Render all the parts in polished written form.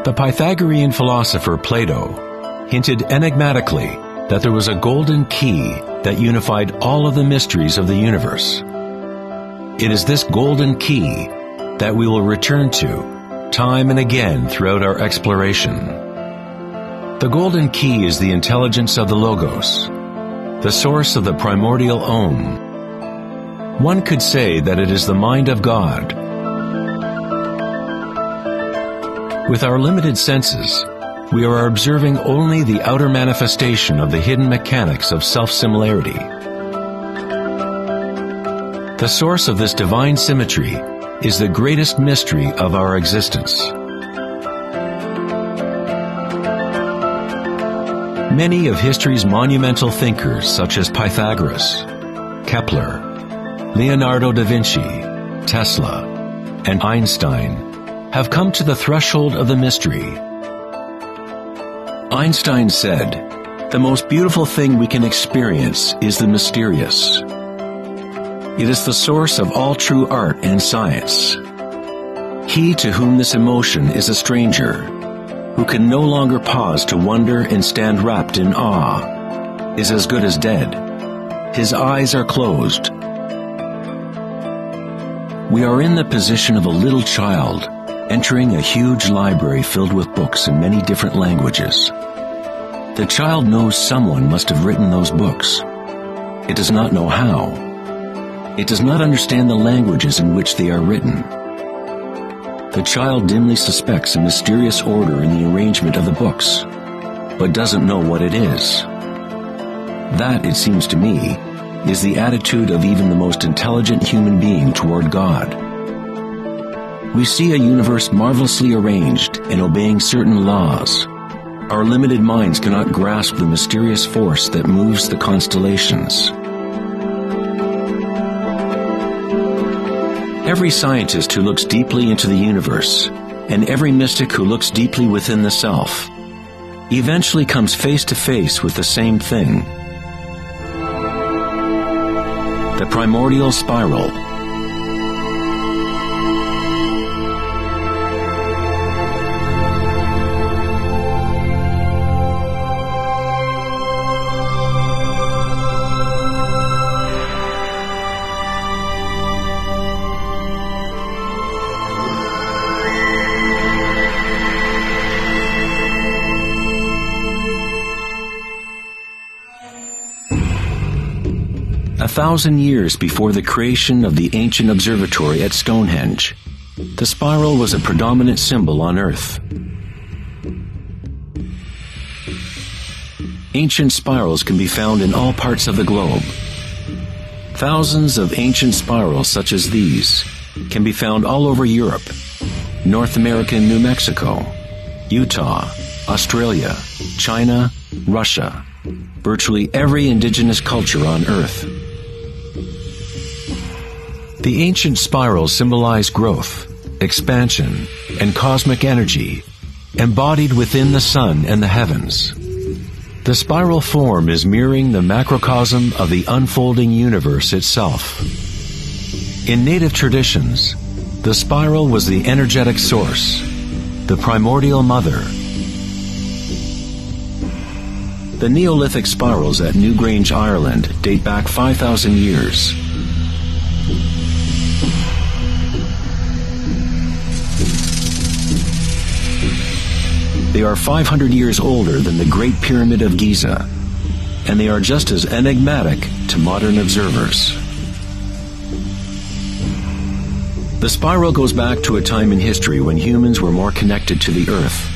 The Pythagorean philosopher Plato hinted enigmatically that there was a golden key that unified all of the mysteries of the universe. It is this golden key that we will return to time and again throughout our exploration. The golden key is the intelligence of the Logos, the source of the primordial Om. One could say that it is the mind of God. With our limited senses, we are observing only the outer manifestation of the hidden mechanics of self-similarity. The source of this divine symmetry is the greatest mystery of our existence. Many of history's monumental thinkers, such as Pythagoras, Kepler, Leonardo da Vinci, Tesla, and Einstein, have come to the threshold of the mystery. Einstein said, "The most beautiful thing we can experience is the mysterious. It is the source of all true art and science. He to whom this emotion is a stranger, who can no longer pause to wonder and stand wrapped in awe, is as good as dead. His eyes are closed." We are in the position of a little child entering a huge library filled with books in many different languages. The child knows someone must have written those books. It does not know how. It does not understand the languages in which they are written. The child dimly suspects a mysterious order in the arrangement of the books, but doesn't know what it is. That, it seems to me, is the attitude of even the most intelligent human being toward God. We see a universe marvelously arranged and obeying certain laws. Our limited minds cannot grasp the mysterious force that moves the constellations. Every scientist who looks deeply into the universe, and every mystic who looks deeply within the self, eventually comes face to face with the same thing. The primordial spiral. A 1,000 years before the creation of the ancient observatory at Stonehenge, the spiral was a predominant symbol on Earth. Ancient spirals can be found in all parts of the globe. Thousands of ancient spirals such as these can be found all over Europe, North America and New Mexico, Utah, Australia, China, Russia, virtually every indigenous culture on Earth. The ancient spirals symbolize growth, expansion, and cosmic energy, embodied within the sun and the heavens. The spiral form is mirroring the macrocosm of the unfolding universe itself. In native traditions, the spiral was the energetic source, the primordial mother. The Neolithic spirals at Newgrange, Ireland date back 5,000 years. They are 500 years older than the Great Pyramid of Giza, and they are just as enigmatic to modern observers. The spiral goes back to a time in history when humans were more connected to the earth,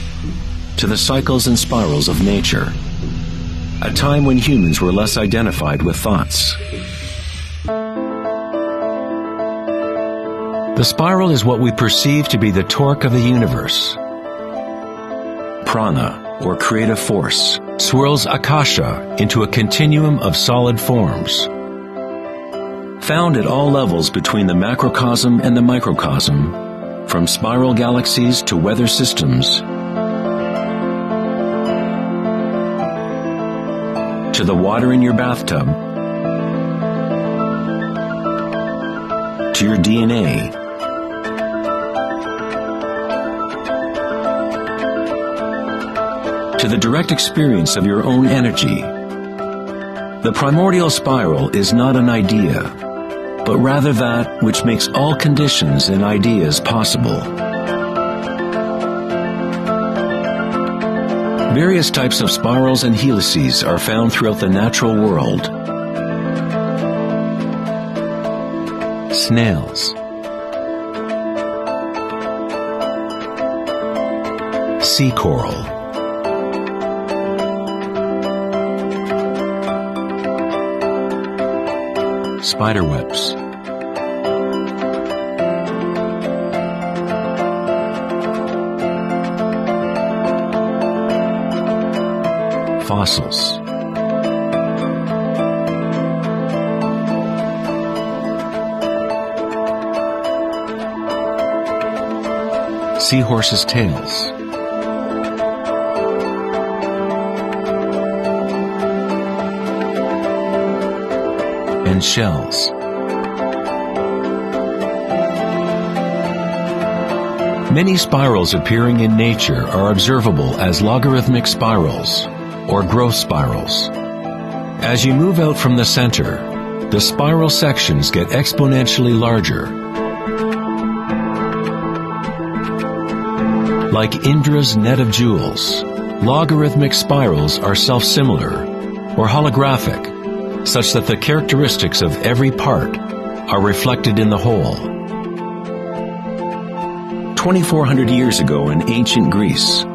to the cycles and spirals of nature, a time when humans were less identified with thoughts. The spiral is what we perceive to be the torque of the universe. Prana, or creative force, swirls akasha into a continuum of solid forms. Found at all levels between the macrocosm and the microcosm, from spiral galaxies to weather systems, to the water in your bathtub, to your DNA, to the direct experience of your own energy. The primordial spiral is not an idea, but rather that which makes all conditions and ideas possible. Various types of spirals and helices are found throughout the natural world. Snails, sea coral, spider webs, fossils, seahorses' tails, and shells. Many spirals appearing in nature are observable as logarithmic spirals, or growth spirals. As you move out from the center, the spiral sections get exponentially larger. Like Indra's net of jewels, logarithmic spirals are self-similar, or holographic, such that the characteristics of every part are reflected in the whole. 2,400 years ago in ancient Greece,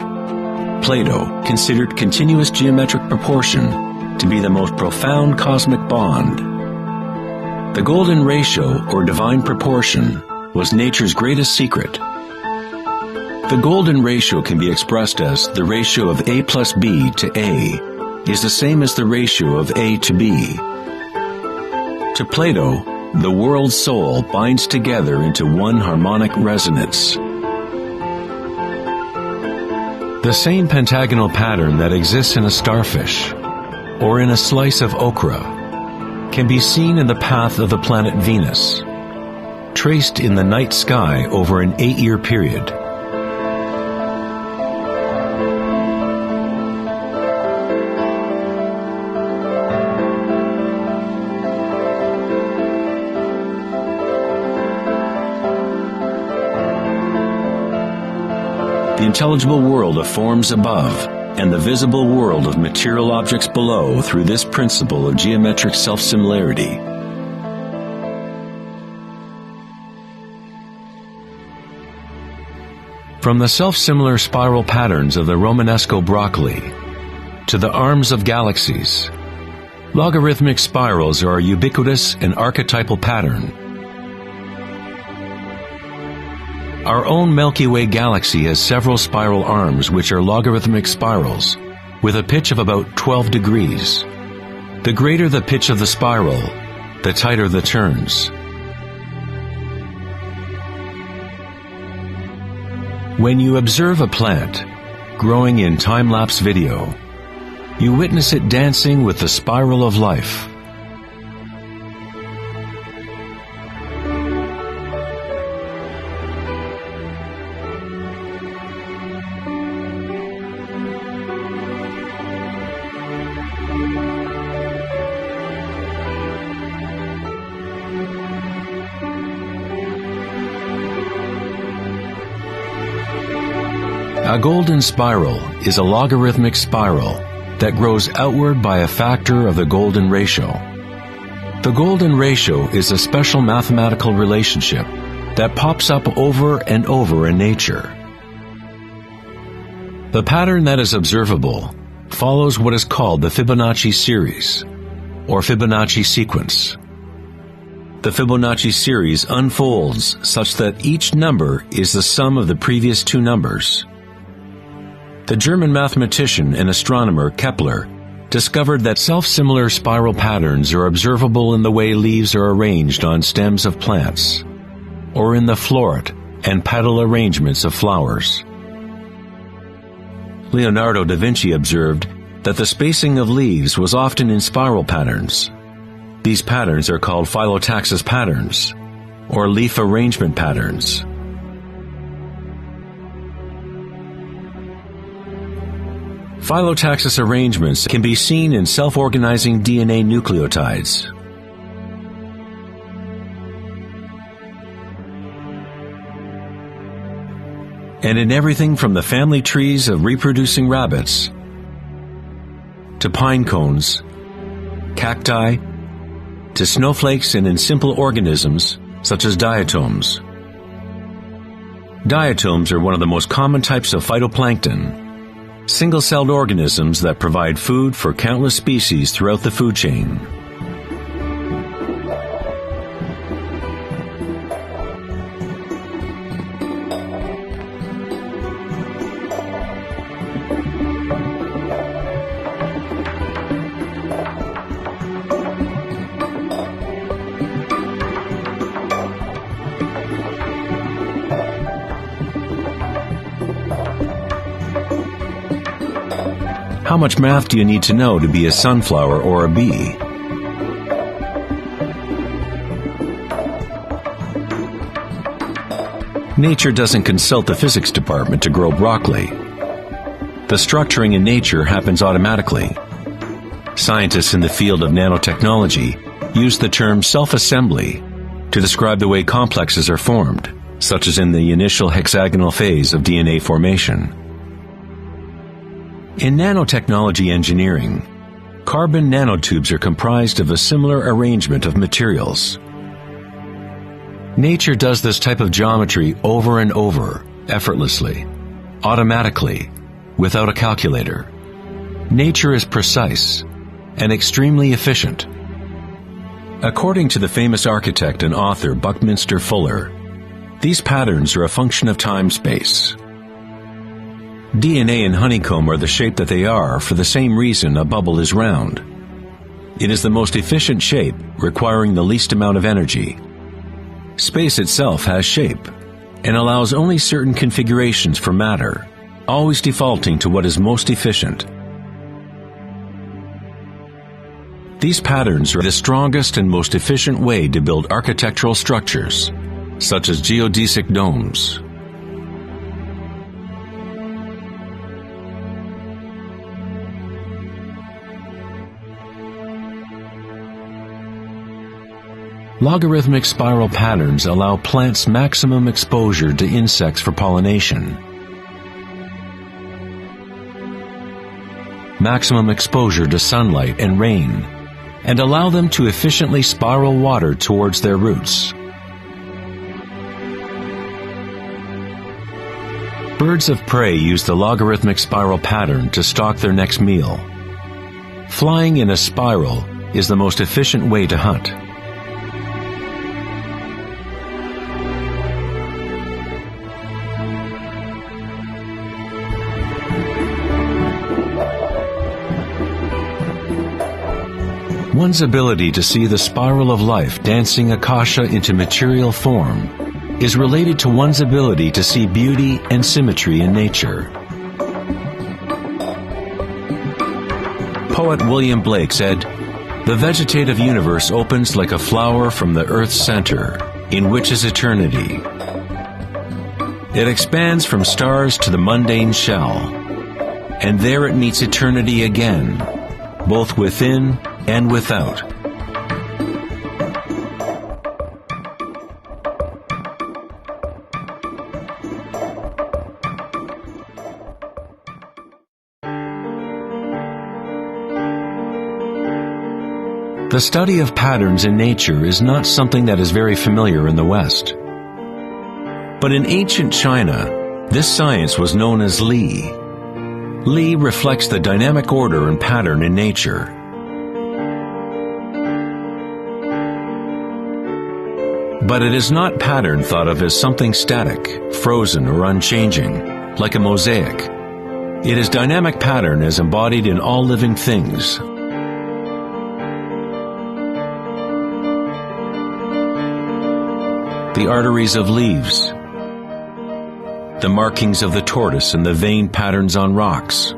Plato considered continuous geometric proportion to be the most profound cosmic bond. The golden ratio, or divine proportion, was nature's greatest secret. The golden ratio can be expressed as the ratio of A plus B to A is the same as the ratio of A to B. To Plato, the world's soul binds together into one harmonic resonance. The same pentagonal pattern that exists in a starfish or in a slice of okra can be seen in the path of the planet Venus, traced in the night sky over an 8-year period. The intelligible world of forms above and the visible world of material objects below through this principle of geometric self-similarity. From the self-similar spiral patterns of the Romanesco broccoli to the arms of galaxies, logarithmic spirals are a ubiquitous and archetypal pattern. Our own Milky Way galaxy has several spiral arms which are logarithmic spirals with a pitch of about 12 degrees. The greater the pitch of the spiral, the tighter the turns. When you observe a plant growing in time-lapse video, you witness it dancing with the spiral of life. A golden spiral is a logarithmic spiral that grows outward by a factor of the golden ratio. The golden ratio is a special mathematical relationship that pops up over and over in nature. The pattern that is observable follows what is called the Fibonacci series, or Fibonacci sequence. The Fibonacci series unfolds such that each number is the sum of the previous two numbers. The German mathematician and astronomer Kepler discovered that self-similar spiral patterns are observable in the way leaves are arranged on stems of plants, or in the floret and petal arrangements of flowers. Leonardo da Vinci observed that the spacing of leaves was often in spiral patterns. These patterns are called phyllotaxis patterns, or leaf arrangement patterns. Phyllotaxis arrangements can be seen in self-organizing DNA nucleotides. And in everything from the family trees of reproducing rabbits to pine cones, cacti, to snowflakes, and in simple organisms such as diatoms. Diatoms are one of the most common types of phytoplankton, single-celled organisms that provide food for countless species throughout the food chain. How much math do you need to know to be a sunflower or a bee? Nature doesn't consult the physics department to grow broccoli. The structuring in nature happens automatically. Scientists in the field of nanotechnology use the term self-assembly to describe the way complexes are formed, such as in the initial hexagonal phase of DNA formation. In nanotechnology engineering, carbon nanotubes are comprised of a similar arrangement of materials. Nature does this type of geometry over and over, effortlessly, automatically, without a calculator. Nature is precise and extremely efficient. According to the famous architect and author Buckminster Fuller, these patterns are a function of time-space. DNA and honeycomb are the shape that they are for the same reason a bubble is round. It is the most efficient shape, requiring the least amount of energy. Space itself has shape, and allows only certain configurations for matter, always defaulting to what is most efficient. These patterns are the strongest and most efficient way to build architectural structures, such as geodesic domes. Logarithmic spiral patterns allow plants maximum exposure to insects for pollination, maximum exposure to sunlight and rain, and allow them to efficiently spiral water towards their roots. Birds of prey use the logarithmic spiral pattern to stalk their next meal. Flying in a spiral is the most efficient way to hunt. One's ability to see the spiral of life dancing akasha into material form is related to one's ability to see beauty and symmetry in nature. Poet William Blake said, "The vegetative universe opens like a flower from the earth's center, in which is eternity. It expands from stars to the mundane shell, and there it meets eternity again, both within and without." The study of patterns in nature is not something that is very familiar in the West. But in ancient China, this science was known as Li. Li reflects the dynamic order and pattern in nature. But it is not pattern thought of as something static, frozen, or unchanging, like a mosaic. It is dynamic pattern as embodied in all living things. The arteries of leaves, the markings of the tortoise and the vein patterns on rocks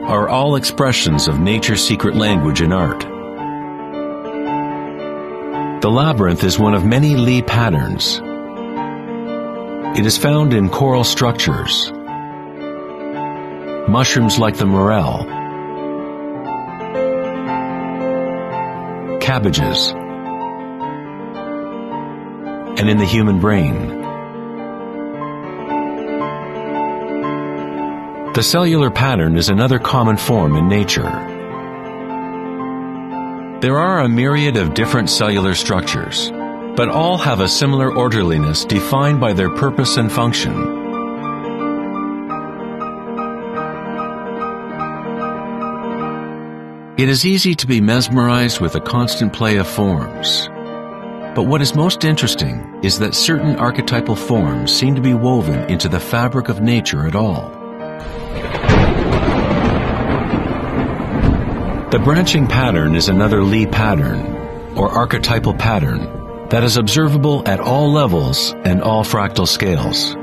are all expressions of nature's secret language and art. The labyrinth is one of many Li patterns. It is found in coral structures. mushrooms like the morel, cabbages, and in the human brain. The cellular pattern is another common form in nature. There are a myriad of different cellular structures, but all have a similar orderliness defined by their purpose and function. It is easy to be mesmerized with the constant play of forms. But what is most interesting is that certain archetypal forms seem to be woven into the fabric of nature at all. The branching pattern is another Lee pattern, or archetypal pattern, that is observable at all levels and all fractal scales.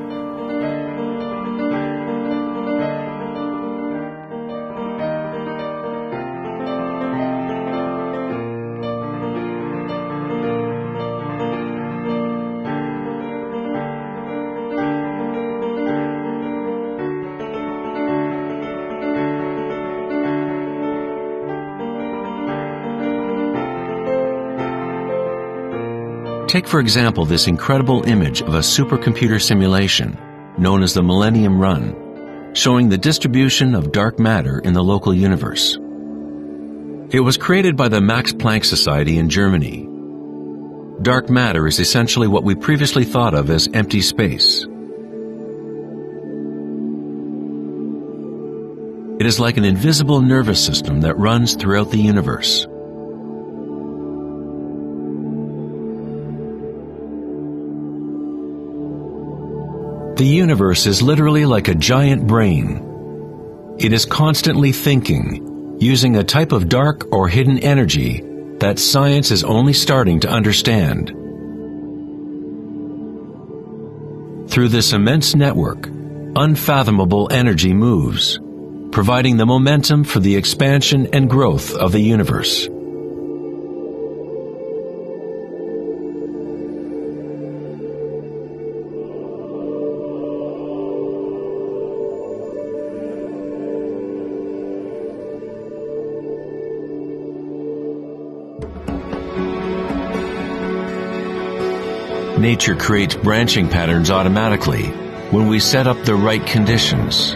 Take, for example, this incredible image of a supercomputer simulation known as the Millennium Run, showing the distribution of dark matter in the local universe. It was created by the Max Planck Society in Germany. Dark matter is essentially what we previously thought of as empty space. It is like an invisible nervous system that runs throughout the universe. The universe is literally like a giant brain. It is constantly thinking, using a type of dark or hidden energy that science is only starting to understand. Through this immense network, unfathomable energy moves, providing the momentum for the expansion and growth of the universe. Nature creates branching patterns automatically when we set up the right conditions.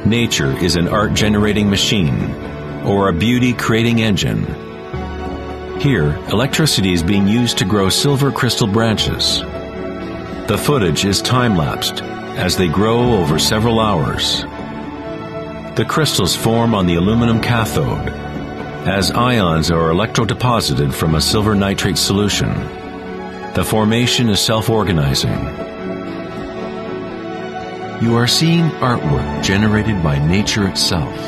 Nature is an art-generating machine, or a beauty-creating engine. Here, electricity is being used to grow silver crystal branches. The footage is time-lapsed as they grow over several hours. The crystals form on the aluminum cathode, as ions are electrodeposited from a silver nitrate solution. The formation is self-organizing. You are seeing artwork generated by nature itself.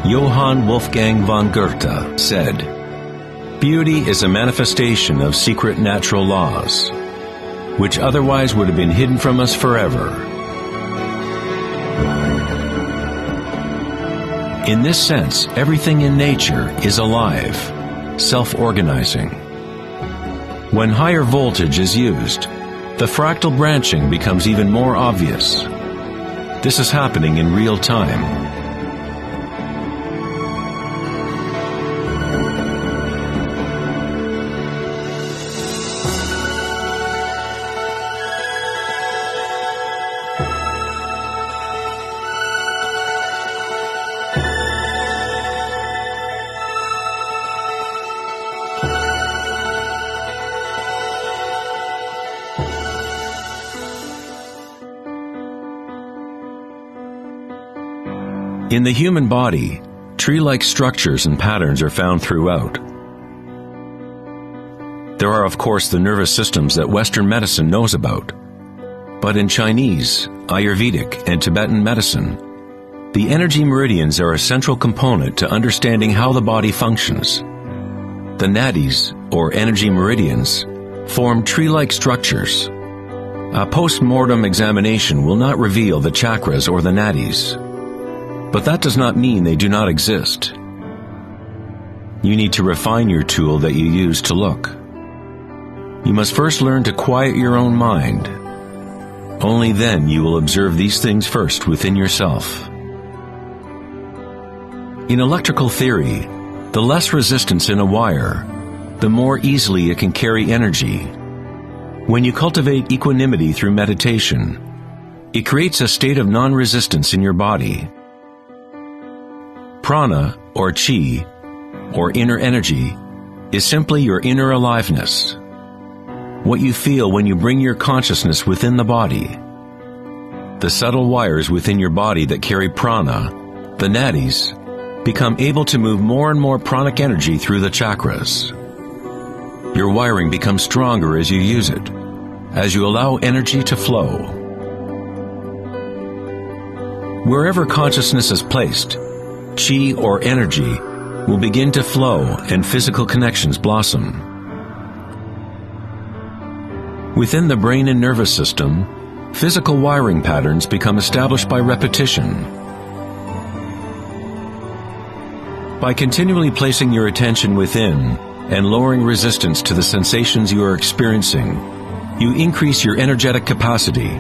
Johann Wolfgang von Goethe said, "Beauty is a manifestation of secret natural laws, which otherwise would have been hidden from us forever." In this sense, everything in nature is alive, self-organizing. When higher voltage is used, the fractal branching becomes even more obvious. This is happening in real time. In the human body, tree-like structures and patterns are found throughout. There are, of course, the nervous systems that Western medicine knows about. But in Chinese, Ayurvedic, and Tibetan medicine, the energy meridians are a central component to understanding how the body functions. The nadis, or energy meridians, form tree-like structures. A post-mortem examination will not reveal the chakras or the nadis. But that does not mean they do not exist. You need to refine your tool that you use to look. You must first learn to quiet your own mind. Only then you will observe these things first within yourself. In electrical theory, the less resistance in a wire, the more easily it can carry energy. When you cultivate equanimity through meditation, it creates a state of non-resistance in your body. Prana, or chi, or inner energy, is simply your inner aliveness. What you feel when you bring your consciousness within the body. The subtle wires within your body that carry prana, the nadis, become able to move more and more pranic energy through the chakras. Your wiring becomes stronger as you use it, as you allow energy to flow. Wherever consciousness is placed, chi or energy will begin to flow and physical connections blossom. Within the brain and nervous system, physical wiring patterns become established by repetition. By continually placing your attention within and lowering resistance to the sensations you are experiencing, you increase your energetic capacity.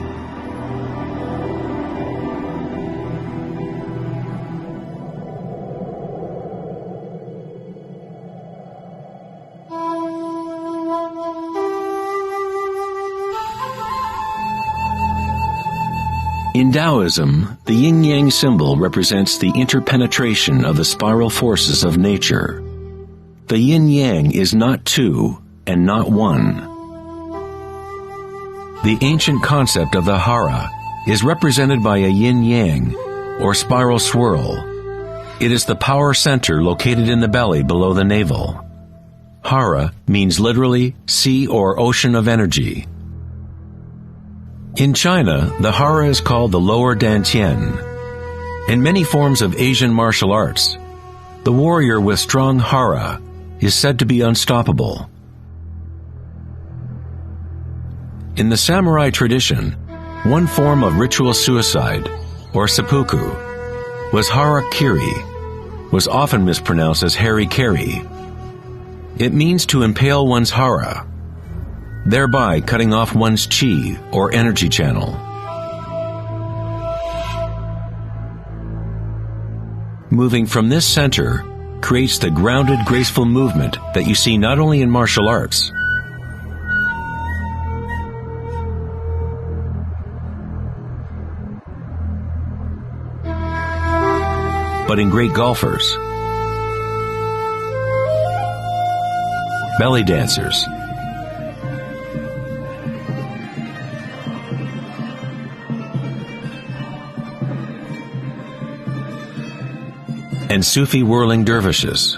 In Taoism, the yin-yang symbol represents the interpenetration of the spiral forces of nature. The yin-yang is not two and not one. The ancient concept of the hara is represented by a yin-yang, or spiral swirl. It is the power center located in the belly below the navel. Hara means literally sea or ocean of energy. In China, the hara is called the lower dantian. In many forms of Asian martial arts, the warrior with strong hara is said to be unstoppable. In the samurai tradition, one form of ritual suicide, or seppuku, was harakiri, was often mispronounced as harikiri. It means to impale one's hara, thereby cutting off one's chi or energy channel. Moving from this center creates the grounded, graceful movement that you see not only in martial arts, but in great golfers, belly dancers, and Sufi whirling dervishes.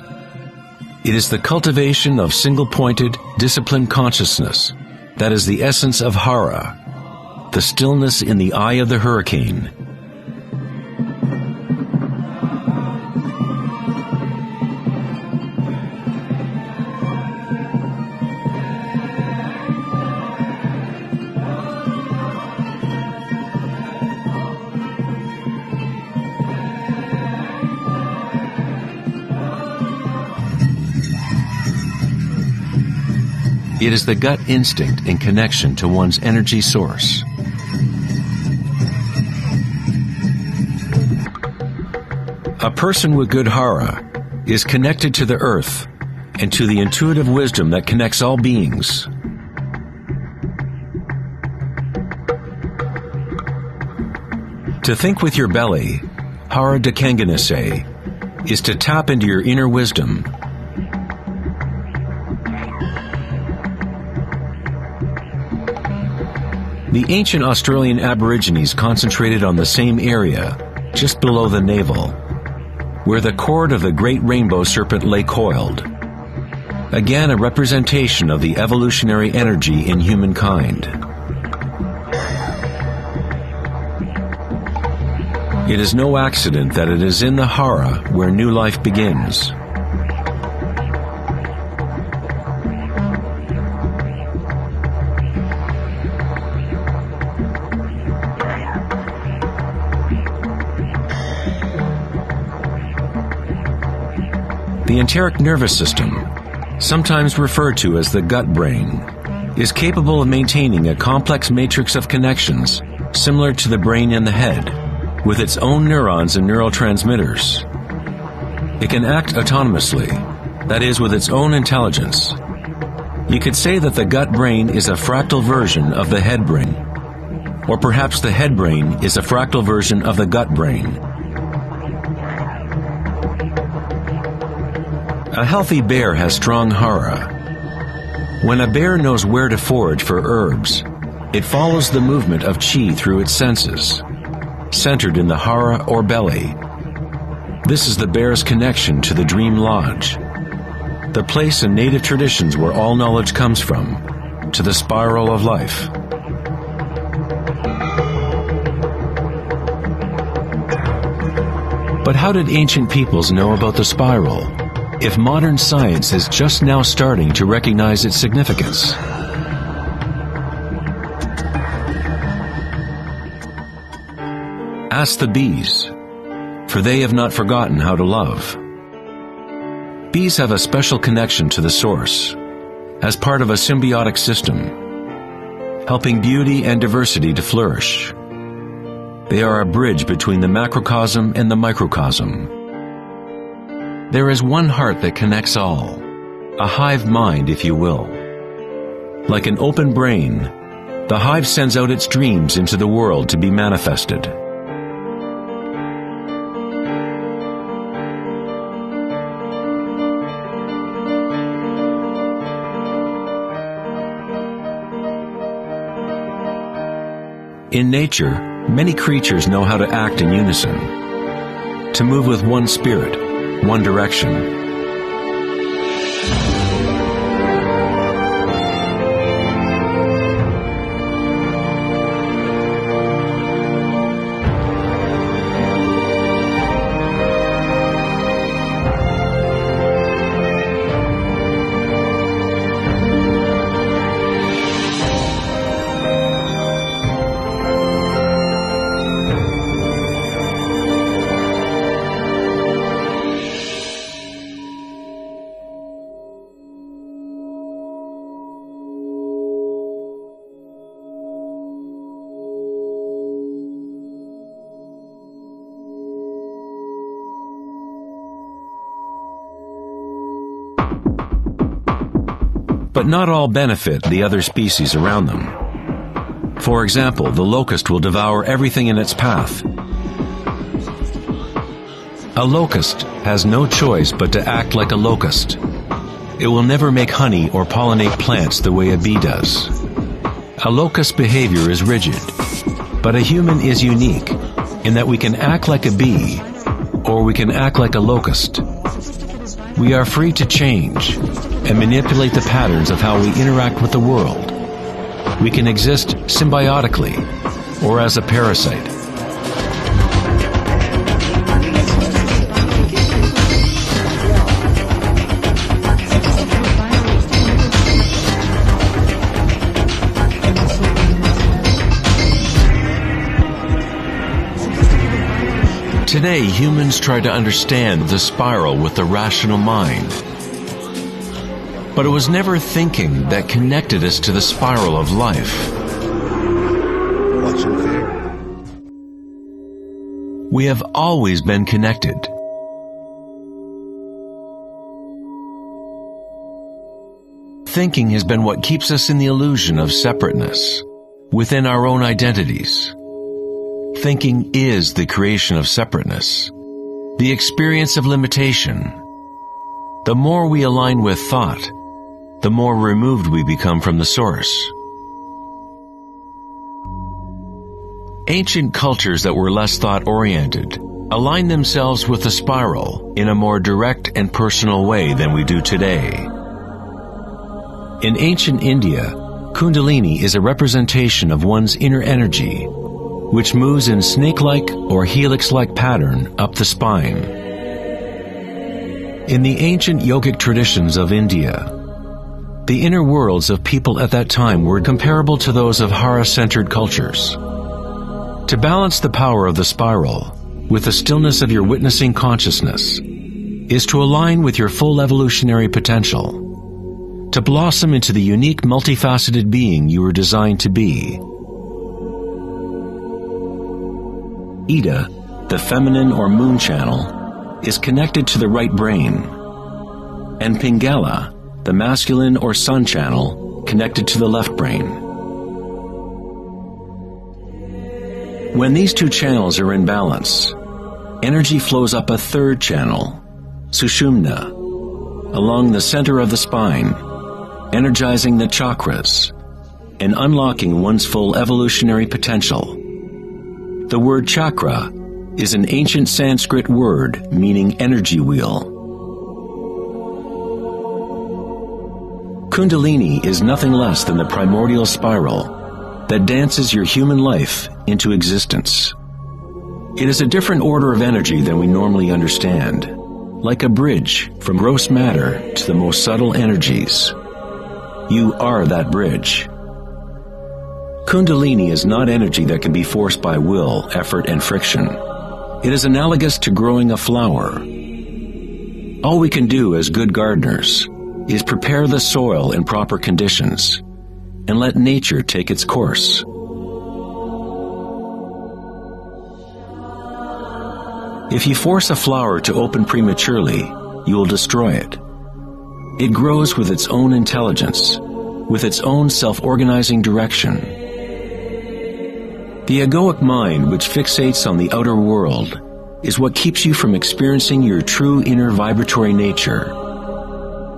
It is the cultivation of single-pointed, disciplined consciousness that is the essence of hara, the stillness in the eye of the hurricane. It is the gut instinct in connection to one's energy source. A person with good hara is connected to the earth and to the intuitive wisdom that connects all beings. To think with your belly, hara dakanganase, is to tap into your inner wisdom. The ancient Australian Aborigines concentrated on the same area, just below the navel, where the cord of the great rainbow serpent lay coiled. Again, a representation of the evolutionary energy in humankind. It is no accident that it is in the hara where new life begins. The enteric nervous system, sometimes referred to as the gut brain, is capable of maintaining a complex matrix of connections similar to the brain and the head, with its own neurons and neurotransmitters. It can act autonomously, that is, with its own intelligence. You could say that the gut brain is a fractal version of the head brain, or perhaps the head brain is a fractal version of the gut brain. A healthy bear has strong hara. When a bear knows where to forage for herbs, it follows the movement of qi through its senses, centered in the hara or belly. This is the bear's connection to the dream lodge, the place in native traditions where all knowledge comes from, to the spiral of life. But how did ancient peoples know about the spiral, if modern science is just now starting to recognize its significance? Ask the bees, for they have not forgotten how to love. Bees have a special connection to the source, as part of a symbiotic system, helping beauty and diversity to flourish. They are a bridge between the macrocosm and the microcosm. There is one heart that connects all, a hive mind, if you will. Like an open brain, the hive sends out its dreams into the world to be manifested. In nature, many creatures know how to act in unison, to move with one spirit, one direction. But not all benefit the other species around them. For example, the locust will devour everything in its path. A locust has no choice but to act like a locust. It will never make honey or pollinate plants the way a bee does. A locust's behavior is rigid, but a human is unique in that we can act like a bee or we can act like a locust. We are free to change and manipulate the patterns of how we interact with the world. We can exist symbiotically or as a parasite. Today, humans try to understand the spiral with the rational mind. But it was never thinking that connected us to the spiral of life. What's in there? We have always been connected. Thinking has been what keeps us in the illusion of separateness within our own identities. Thinking is the creation of separateness, the experience of limitation. The more we align with thought, the more removed we become from the source. Ancient cultures that were less thought-oriented aligned themselves with the spiral in a more direct and personal way than we do today. In ancient India, Kundalini is a representation of one's inner energy, which moves in snake-like or helix-like pattern up the spine. In the ancient yogic traditions of India, the inner worlds of people at that time were comparable to those of Hara-centered cultures. To balance the power of the spiral with the stillness of your witnessing consciousness is to align with your full evolutionary potential, to blossom into the unique multifaceted being you were designed to be. Ida, the feminine or moon channel, is connected to the right brain, and Pingala, the masculine or sun channel, connected to the left brain. When these two channels are in balance, energy flows up a third channel, Sushumna, along the center of the spine, energizing the chakras and unlocking one's full evolutionary potential. The word chakra is an ancient Sanskrit word meaning energy wheel. Kundalini is nothing less than the primordial spiral that dances your human life into existence. It is a different order of energy than we normally understand, like a bridge from gross matter to the most subtle energies. You are that bridge. Kundalini is not energy that can be forced by will, effort, and friction. It is analogous to growing a flower. All we can do as good gardeners is prepare the soil in proper conditions and let nature take its course. If you force a flower to open prematurely, you will destroy it. It grows with its own intelligence, with its own self-organizing direction. The egoic mind, which fixates on the outer world, is what keeps you from experiencing your true inner vibratory nature.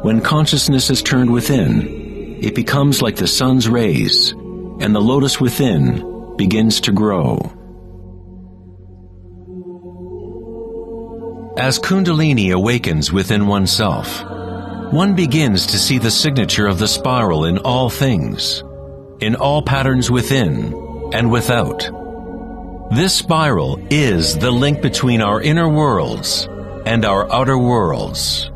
When consciousness is turned within, it becomes like the sun's rays, and the lotus within begins to grow. As Kundalini awakens within oneself, one begins to see the signature of the spiral in all things, in all patterns within and without. This spiral is the link between our inner worlds and our outer worlds.